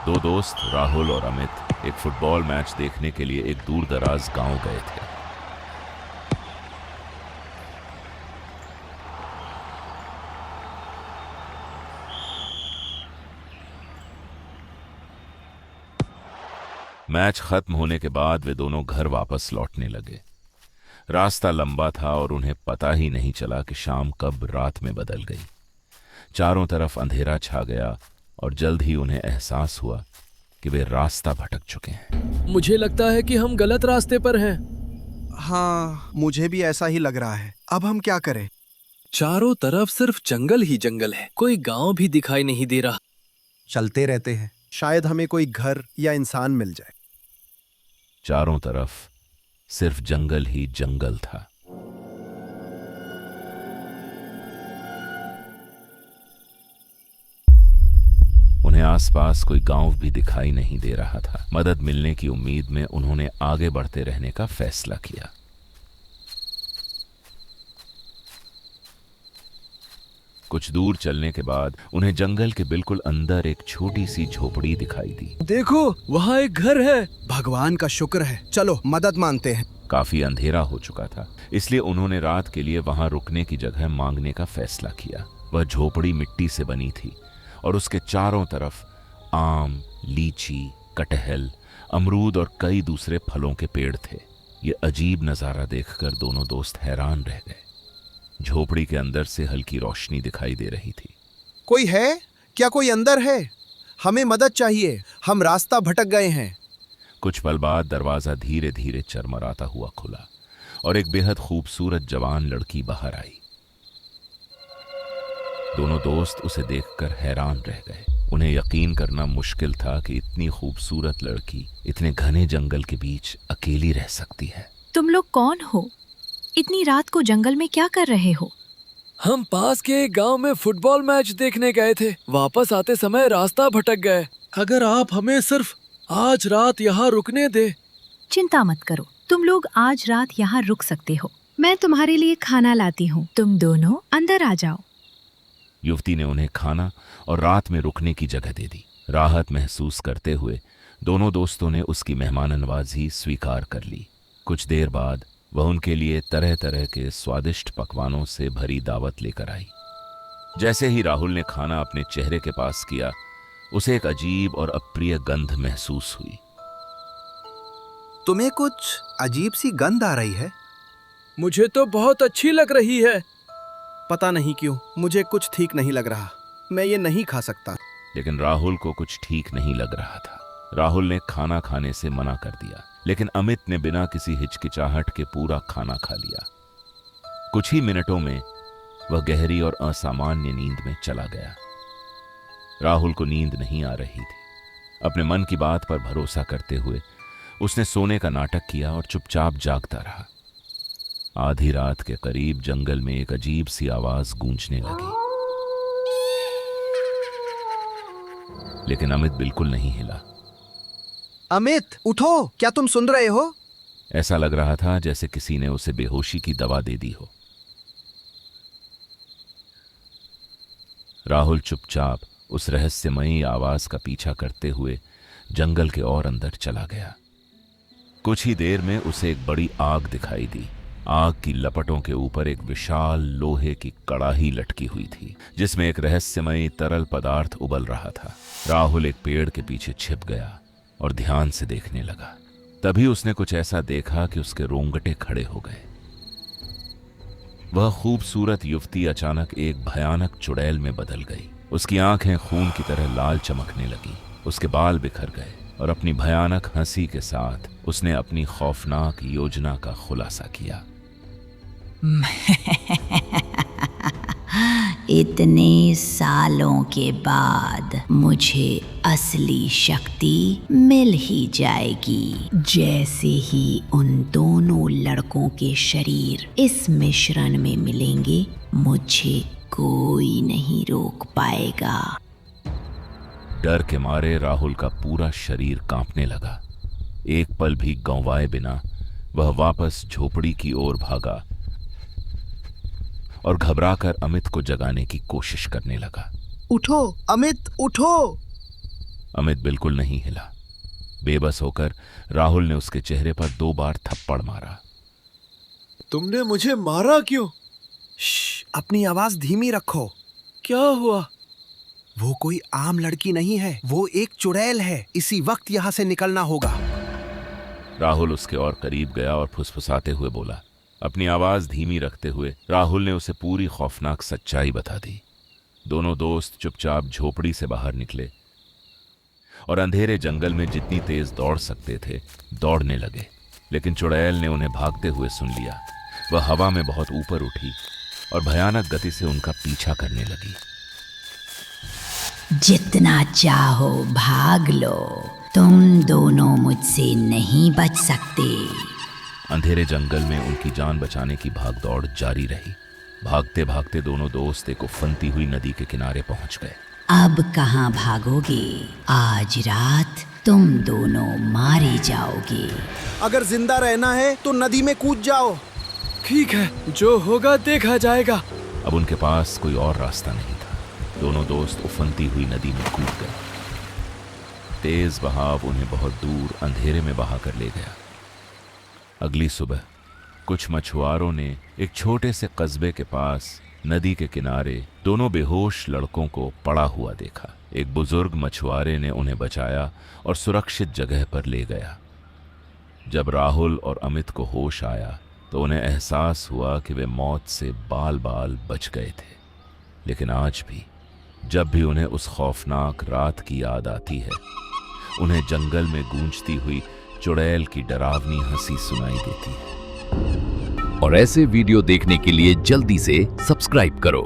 दो दोस्त राहुल और अमित एक फुटबॉल मैच देखने के लिए एक दूर दराज गांव गए थे। मैच खत्म होने के बाद वे दोनों घर वापस लौटने लगे। रास्ता लंबा था और उन्हें पता ही नहीं चला कि शाम कब रात में बदल गई। चारों तरफ अंधेरा छा गया और जल्द ही उन्हें एहसास हुआ कि वे रास्ता भटक चुके हैं। मुझे लगता है कि हम गलत रास्ते पर हैं। हाँ, मुझे भी ऐसा ही लग रहा है। अब हम क्या करें? चारों तरफ सिर्फ जंगल ही जंगल है, कोई गांव भी दिखाई नहीं दे रहा। चलते रहते हैं, शायद हमें कोई घर या इंसान मिल जाए। चारों तरफ सिर्फ जंगल ही जंगल था। उन्हें आसपास कोई गांव भी दिखाई नहीं दे रहा था। मदद मिलने की उम्मीद में उन्होंने आगे बढ़ते रहने का फैसला किया। कुछ दूर चलने के बाद उन्हें जंगल के बिल्कुल अंदर एक छोटी सी झोपड़ी दिखाई दी। देखो, वहाँ एक घर है। भगवान का शुक्र है। चलो मदद मांगते हैं। काफी अंधेरा हो चुका था, इसलिए उन्होंने रात के लिए वहां रुकने की जगह मांगने का फैसला किया। वह झोपड़ी मिट्टी से बनी थी और उसके चारों तरफ आम, लीची, कटहल, अमरूद और कई दूसरे फलों के पेड़ थे। ये अजीब नजारा देखकर दोनों दोस्त हैरान रह गए। झोपड़ी के अंदर से हल्की रोशनी दिखाई दे रही थी। कोई है? क्या कोई अंदर है? हमें मदद चाहिए, हम रास्ता भटक गए हैं। कुछ पल बाद दरवाजा धीरे धीरे चरमराता हुआ खुला और एक बेहद खूबसूरत जवान लड़की बाहर आई। दोनों दोस्त उसे देखकर हैरान रह गए। उन्हें यकीन करना मुश्किल था कि इतनी खूबसूरत लड़की इतने घने जंगल के बीच अकेली रह सकती है। तुम लोग कौन हो? इतनी रात को जंगल में क्या कर रहे हो? हम पास के एक गांव में फुटबॉल मैच देखने गए थे। वापस आते समय रास्ता भटक गए। अगर आप हमें सिर्फ आज रात यहाँ रुकने दे। चिंता मत करो, तुम लोग आज रात यहाँ रुक सकते हो। मैं तुम्हारे लिए खाना लाती हूँ, तुम दोनों अंदर आ जाओ। युवती ने उन्हें खाना और रात में रुकने की जगह दे दी। राहत महसूस करते हुए दोनों दोस्तों ने उसकी मेहमाननवाजी स्वीकार कर ली। कुछ देर बाद वह उनके लिए तरह तरह के स्वादिष्ट पकवानों से भरी दावत लेकर आई। जैसे ही राहुल ने खाना अपने चेहरे के पास किया, उसे एक अजीब और अप्रिय गंध महसूस हुई। तुम्हें कुछ अजीब सी गंध आ रही है। मुझे तो बहुत अच्छी लग रही है। पता नहीं क्यों मुझे कुछ ठीक नहीं लग रहा। मैं ये नहीं खा सकता। लेकिन राहुल को कुछ ठीक नहीं लग रहा था। राहुल ने खाना खाने से मना कर दिया, लेकिन अमित ने बिना किसी हिचकिचाहट के पूरा खाना खा लिया। कुछ ही मिनटों में वह गहरी और असामान्य नींद में चला गया। राहुल को नींद नहीं आ रही थी। अपने मन की बात पर भरोसा करते हुए उसने सोने का नाटक किया और चुपचाप जागता रहा। आधी रात के करीब जंगल में एक अजीब सी आवाज गूंजने लगी, लेकिन अमित बिल्कुल नहीं हिला। अमित, उठो, क्या तुम सुन रहे हो? ऐसा लग रहा था जैसे किसी ने उसे बेहोशी की दवा दे दी हो। राहुल चुपचाप उस रहस्यमयी आवाज का पीछा करते हुए जंगल के और अंदर चला गया। कुछ ही देर में उसे एक बड़ी आग दिखाई दी। आग की लपटों के ऊपर एक विशाल लोहे की कड़ाही लटकी हुई थी, जिसमें एक रहस्यमयी तरल पदार्थ उबल रहा था। राहुल एक पेड़ के पीछे छिप गया और ध्यान से देखने लगा। तभी उसने कुछ ऐसा देखा कि उसके रोंगटे खड़े हो गए। वह खूबसूरत युवती अचानक एक भयानक चुड़ैल में बदल गई। उसकी आंखें खून की तरह लाल चमकने लगी, उसके बाल बिखर गए और अपनी भयानक हंसी के साथ उसने अपनी खौफनाक योजना का खुलासा किया। इतने सालों के बाद मुझे असली शक्ति मिल ही जाएगी। जैसे ही उन दोनों लड़कों के शरीर इस मिश्रण में मिलेंगे, मुझे कोई नहीं रोक पाएगा। डर के मारे राहुल का पूरा शरीर कांपने लगा। एक पल भी गंवाए बिना वह वापस झोपड़ी की ओर भागा और घबराकर अमित को जगाने की कोशिश करने लगा। उठो अमित, उठो। अमित बिल्कुल नहीं हिला। बेबस होकर राहुल ने उसके चेहरे पर 2 बार थप्पड़ मारा। तुमने मुझे मारा क्यों? अपनी आवाज धीमी रखो। क्या हुआ? वो कोई आम लड़की नहीं है, वो एक चुड़ैल है। इसी वक्त यहाँ से निकलना होगा। राहुल उसके और करीब गया और फुसफुसाते हुए बोला। अपनी आवाज धीमी रखते हुए राहुल ने उसे पूरी खौफनाक सच्चाई बता दी। दोनों दोस्त चुपचाप झोपड़ी से बाहर निकले और अंधेरे जंगल में जितनी तेज दौड़ सकते थे दौड़ने लगे। लेकिन चुड़ैल ने उन्हें भागते हुए सुन लिया। वह हवा में बहुत ऊपर उठी और भयानक गति से उनका पीछा करने लगी। जितना चाहो भाग लो, तुम दोनों मुझसे नहीं बच सकते। अंधेरे जंगल में उनकी जान बचाने की भागदौड़ जारी रही। भागते भागते दोनों दोस्त एक उफनती हुई नदी के किनारे पहुंच गए। अब कहाँ भागोगे? आज रात तुम दोनों मारे जाओगे। अगर जिंदा रहना है तो नदी में कूद जाओ। ठीक है, जो होगा देखा जाएगा। अब उनके पास कोई और रास्ता नहीं था। दोनों दोस्त उफनती हुई नदी में कूद गए। तेज बहाव उन्हें बहुत दूर अंधेरे में बहा कर ले गया। अगली सुबह कुछ मछुआरों ने एक छोटे से कस्बे के पास नदी के किनारे दोनों बेहोश लड़कों को पड़ा हुआ देखा। एक बुजुर्ग मछुआरे ने उन्हें बचाया और सुरक्षित जगह पर ले गया। जब राहुल और अमित को होश आया तो उन्हें एहसास हुआ कि वे मौत से बाल बाल बच गए थे। लेकिन आज भी जब भी उन्हें उस खौफनाक रात की याद आती है, उन्हें जंगल में गूंजती हुई चुड़ैल की डरावनी हंसी सुनाई देती है। और ऐसे वीडियो देखने के लिए जल्दी से सब्सक्राइब करो।